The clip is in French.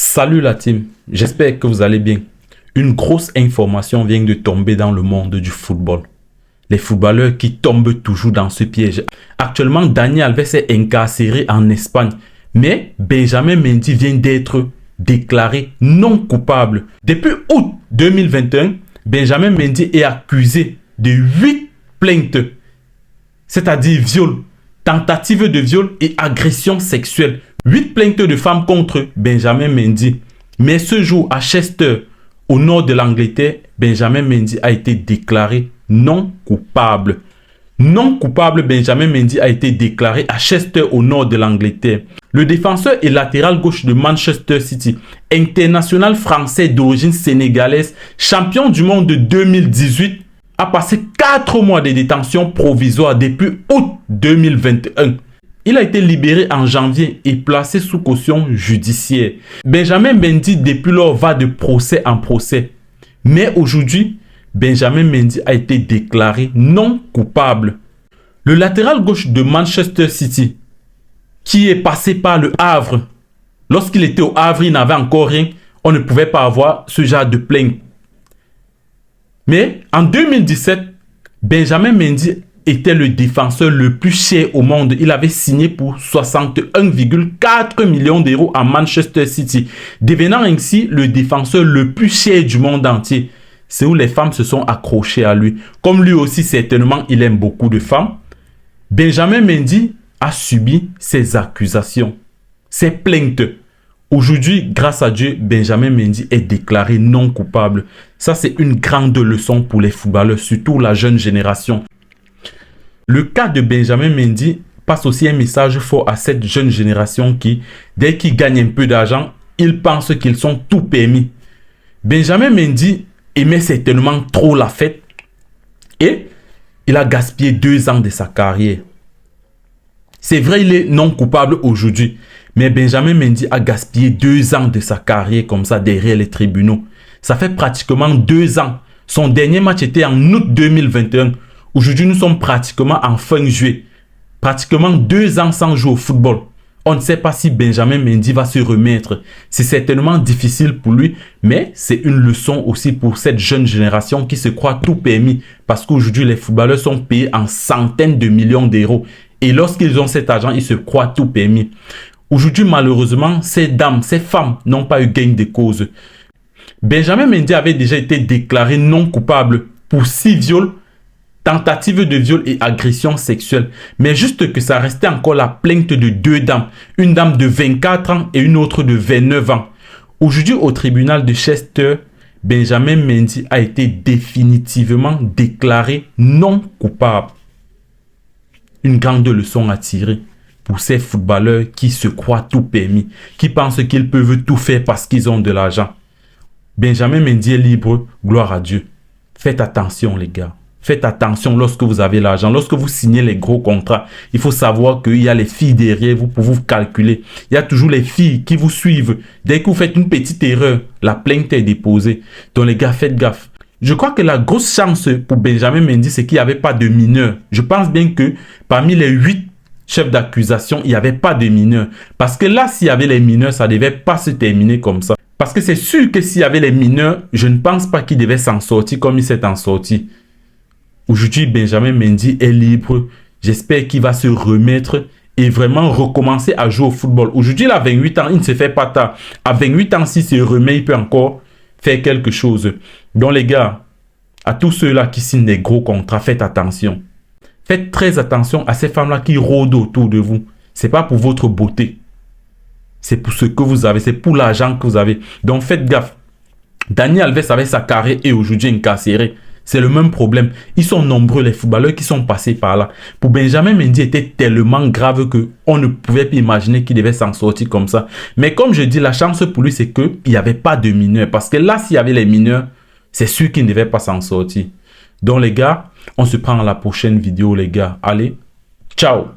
Salut la team, j'espère que vous allez bien. Une grosse information vient de tomber dans le monde du football. Les footballeurs qui tombent toujours dans ce piège. Actuellement, Dani Alves est incarcéré en Espagne, mais Benjamin Mendy vient d'être déclaré non coupable. Depuis août 2021, Benjamin Mendy est accusé de 8 plaintes, c'est-à-dire viol, tentative de viol et agression sexuelle. 8 plaintes de femmes contre Benjamin Mendy. Mais ce jour, à Chester, au nord de l'Angleterre, Benjamin Mendy a été déclaré non coupable. Non coupable, Benjamin Mendy a été déclaré à Chester, au nord de l'Angleterre. Le défenseur et latéral gauche de Manchester City, international français d'origine sénégalaise, champion du monde de 2018, a passé 4 mois de détention provisoire depuis août 2021. Il a été libéré en janvier et placé sous caution judiciaire. Benjamin Mendy, depuis lors, va de procès en procès. Mais aujourd'hui, Benjamin Mendy a été déclaré non coupable. Le latéral gauche de Manchester City, qui est passé par le Havre, lorsqu'il était au Havre, il n'avait encore rien. On ne pouvait pas avoir ce genre de plainte. Mais en 2017, Benjamin Mendy était le défenseur le plus cher au monde. Il avait signé pour 61,4 millions d'euros à Manchester City, devenant ainsi le défenseur le plus cher du monde entier. C'est où les femmes se sont accrochées à lui. Comme lui aussi, certainement, il aime beaucoup de femmes. Benjamin Mendy a subi ces accusations, ces plaintes. Aujourd'hui, grâce à Dieu, Benjamin Mendy est déclaré non coupable. Ça, c'est une grande leçon pour les footballeurs, surtout la jeune génération. Le cas de Benjamin Mendy passe aussi un message fort à cette jeune génération qui, dès qu'ils gagnent un peu d'argent, ils pensent qu'ils sont tout permis. Benjamin Mendy aimait certainement trop la fête et il a gaspillé 2 ans de sa carrière. C'est vrai, il est non coupable aujourd'hui, mais Benjamin Mendy a gaspillé 2 ans de sa carrière comme ça derrière les tribunaux. Ça fait pratiquement 2 ans. Son dernier match était en août 2021. Aujourd'hui, nous sommes pratiquement en fin juillet. Pratiquement 2 ans sans jouer au football. On ne sait pas si Benjamin Mendy va se remettre. C'est certainement difficile pour lui, mais c'est une leçon aussi pour cette jeune génération qui se croit tout permis. Parce qu'aujourd'hui, les footballeurs sont payés en centaines de millions d'euros. Et lorsqu'ils ont cet argent, ils se croient tout permis. Aujourd'hui, malheureusement, ces dames, ces femmes n'ont pas eu gain de cause. Benjamin Mendy avait déjà été déclaré non coupable pour 6 viols, tentative de viol et agression sexuelle. Mais juste que ça restait encore la plainte de 2 dames. Une dame de 24 ans et une autre de 29 ans. Aujourd'hui, au tribunal de Chester, Benjamin Mendy a été définitivement déclaré non coupable. Une grande leçon à tirer pour ces footballeurs qui se croient tout permis, qui pensent qu'ils peuvent tout faire parce qu'ils ont de l'argent. Benjamin Mendy est libre, gloire à Dieu. Faites attention les gars. Faites attention lorsque vous avez l'argent. Lorsque vous signez les gros contrats, il faut savoir qu'il y a les filles derrière vous pour vous calculer. Il y a toujours les filles qui vous suivent. Dès que vous faites une petite erreur, la plainte est déposée. Donc les gars, faites gaffe. Je crois que la grosse chance pour Benjamin Mendy, c'est qu'il n'y avait pas de mineurs. Je pense bien que parmi les 8 chefs d'accusation, il n'y avait pas de mineurs. Parce que là, s'il y avait les mineurs, ça ne devait pas se terminer comme ça. Parce que c'est sûr que s'il y avait les mineurs, je ne pense pas qu'il devait s'en sortir comme il s'est en sorti. Aujourd'hui, Benjamin Mendy est libre. J'espère qu'il va se remettre et vraiment recommencer à jouer au football. Aujourd'hui, il a 28 ans, il ne se fait pas tard. À 28 ans, s'il se remet, il peut encore faire quelque chose. Donc les gars, à tous ceux-là qui signent des gros contrats, faites attention. Faites très attention à ces femmes-là qui rôdent autour de vous. Ce n'est pas pour votre beauté. C'est pour ce que vous avez. C'est pour l'argent que vous avez. Donc faites gaffe. Dani Alves avait sa carrière et aujourd'hui incarcéré. C'est le même problème. Ils sont nombreux les footballeurs qui sont passés par là. Pour Benjamin Mendy, était tellement grave qu'on ne pouvait plus imaginer qu'il devait s'en sortir comme ça. Mais comme je dis, la chance pour lui, c'est qu'il n'y avait pas de mineurs. Parce que là, s'il y avait les mineurs, c'est sûr qu'il ne devait pas s'en sortir. Donc les gars, on se prend à la prochaine vidéo les gars. Allez, ciao!